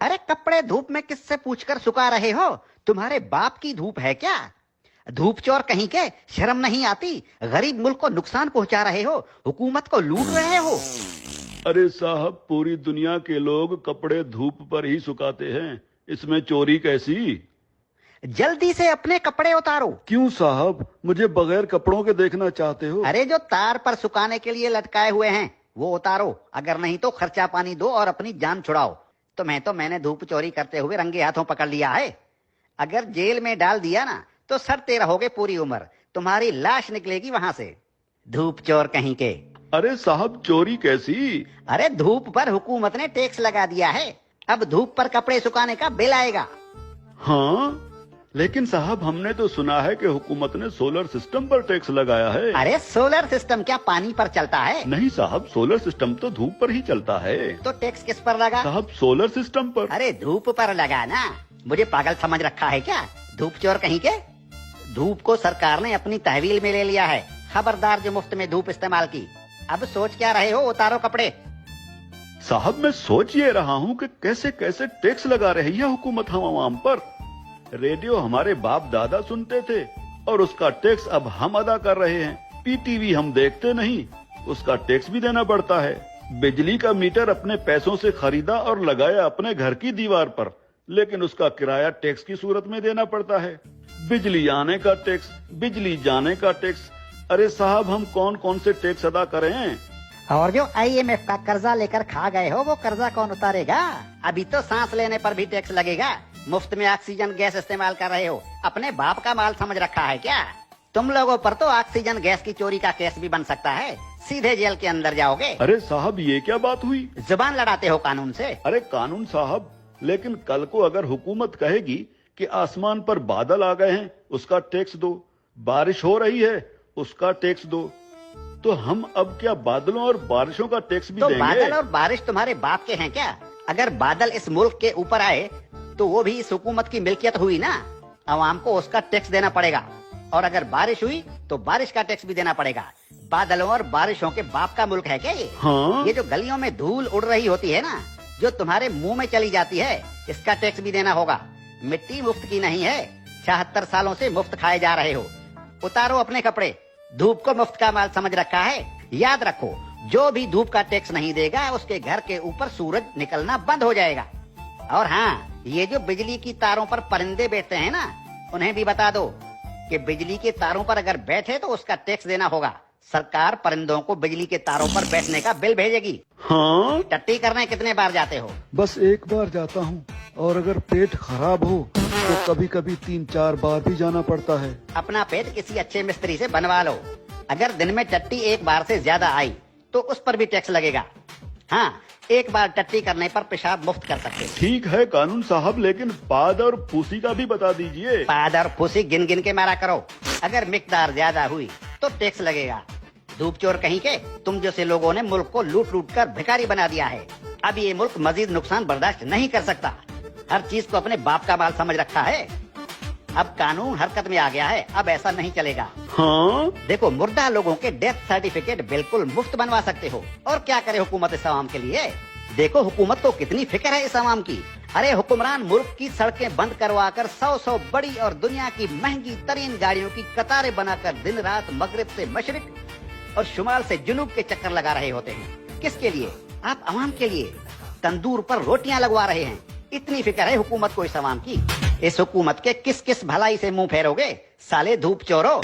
अरे कपड़े धूप में किससे पूछकर सुखा रहे हो? तुम्हारे बाप की धूप है क्या? धूप चोर कहीं के, शर्म नहीं आती? गरीब मुल्क को नुकसान पहुंचा रहे हो, हुकूमत को लूट रहे हो। अरे साहब, पूरी दुनिया के लोग कपड़े धूप पर ही सुखाते हैं, इसमें चोरी कैसी? जल्दी से अपने कपड़े उतारो। क्यों साहब, मुझे बगैर कपड़ों के देखना चाहते हो? अरे जो तार पर सुखाने के लिए लटकाए हुए हैं वो उतारो, अगर नहीं तो खर्चा पानी दो और अपनी जान छुड़ाओ। मैंने धूप चोरी करते हुए रंगे हाथों पकड़ लिया है। अगर जेल में डाल दिया ना तो सड़ते रहोगे पूरी उम्र, तुम्हारी लाश निकलेगी वहां से। धूप चोर कहीं के। अरे साहब, चोरी कैसी? अरे धूप पर हुकूमत ने टैक्स लगा दिया है, अब धूप पर कपड़े सुखाने का बिल आएगा। हाँ, लेकिन साहब हमने तो सुना है कि हुकूमत ने सोलर सिस्टम पर टैक्स लगाया है। अरे सोलर सिस्टम क्या पानी पर चलता है? नहीं साहब, सोलर सिस्टम तो धूप पर ही चलता है। तो टैक्स किस पर लगा? साहब सोलर सिस्टम पर। अरे धूप पर लगा ना, मुझे पागल समझ रखा है क्या? धूप चोर कहीं के। धूप को सरकार ने अपनी तहवील में ले लिया है, खबरदार जो मुफ्त में धूप इस्तेमाल की। अब सोच क्या रहे हो? उतारो कपड़े। साहब मैं सोच ये रहा हूँ कि कैसे कैसे टैक्स लगा रही है हुकूमत हम आवाम पर। रेडियो हमारे बाप दादा सुनते थे और उसका टैक्स अब हम अदा कर रहे हैं। पीटीवी हम देखते नहीं, उसका टैक्स भी देना पड़ता है। बिजली का मीटर अपने पैसों से खरीदा और लगाया अपने घर की दीवार पर, लेकिन उसका किराया टैक्स की सूरत में देना पड़ता है। बिजली आने का टैक्स, बिजली जाने का टैक्स। अरे साहब, हम कौन कौन से टैक्स अदा करें? और जो IMF का कर्जा लेकर खा गए हो वो कर्जा कौन उतारेगा? अभी तो सांस लेने पर भी टैक्स लगेगा। मुफ्त में ऑक्सीजन गैस इस्तेमाल कर रहे हो, अपने बाप का माल समझ रखा है क्या? तुम लोगों पर तो ऑक्सीजन गैस की चोरी का केस भी बन सकता है, सीधे जेल के अंदर जाओगे। अरे साहब, ये क्या बात हुई? जुबान लड़ाते हो कानून से। अरे कानून साहब, लेकिन कल को अगर हुकूमत कहेगी कि आसमान पर बादल आ गए हैं, उसका टैक्स दो, बारिश हो रही है, उसका टैक्स दो, तो हम अब क्या बादलों और बारिशों का टैक्स भी देंगे? बादल और बारिश तुम्हारे बाप के हैं क्या? अगर बादल इस मुल्क के ऊपर आए तो वो भी इस हुकूमत की मिल्कियत हुई ना, अवाम को उसका टैक्स देना पड़ेगा। और अगर बारिश हुई तो बारिश का टैक्स भी देना पड़ेगा। बादलों और बारिशों के बाप का मुल्क है क्या ये? हाँ? ये जो गलियों में धूल उड़ रही होती है ना, जो तुम्हारे मुंह में चली जाती है, इसका टैक्स भी देना होगा। मिट्टी मुफ्त की नहीं है, 76 सालों से मुफ्त खाए जा रहे हो। उतारो अपने कपड़े, धूप को मुफ्त का माल समझ रखा है। याद रखो, जो भी धूप का टैक्स नहीं देगा उसके घर के ऊपर सूरज निकलना बंद हो जाएगा। और हाँ, ये जो बिजली की तारों पर परिंदे बैठते हैं ना, उन्हें भी बता दो कि बिजली के तारों पर अगर बैठे तो उसका टैक्स देना होगा। सरकार परिंदों को बिजली के तारों पर बैठने का बिल भेजेगी। हाँ? टट्टी करने कितने बार जाते हो? बस एक बार जाता हूँ, और अगर पेट खराब हो तो कभी कभी 3-4 बार भी जाना पड़ता है। अपना पेट किसी अच्छे मिस्त्री से बनवा लो। अगर दिन में टट्टी एक बार से ज्यादा आई तो उस पर भी टैक्स लगेगा। हाँ, एक बार टट्टी करने पर पेशाब मुफ्त कर सकते। ठीक है कानून साहब, लेकिन पाद और फूसी का भी बता दीजिए। पाद और फूसी गिन गिन के मारा करो, अगर मिकदार ज्यादा हुई तो टैक्स लगेगा। धूप चोर कहीं के, तुम जैसे लोगों ने मुल्क को लूट लूट कर भिखारी बना दिया है। अब ये मुल्क मजीद नुकसान बर्दाश्त नहीं कर सकता। हर चीज को अपने बाप का माल समझ रखा है। अब कानून हरकत में आ गया है, अब ऐसा नहीं चलेगा। हाँ? देखो, मुर्दा लोगों के डेथ सर्टिफिकेट बिल्कुल मुफ्त बनवा सकते हो। और क्या करे हुकूमत इस आवाम के लिए? देखो हुकूमत को कितनी फिक्र है इस आवाम की। अरे हुक्मरान मुल्क की सड़कें बंद करवा कर 100 बड़ी और दुनिया की महंगी तरीन गाड़ियों की कतारें बनाकर दिन रात मगरिब से मशरिक और शुमाल से जुनूब के चक्कर लगा रहे होते हैं। किसके लिए? आप आवाम के लिए। तंदूर पर रोटियां लगवा रहे हैं। इतनी फिक्र है हुकूमत को इस आवाम की। इस हुकूमत के किस किस भलाई से मुंह फेरोगे साले धूप चोरो?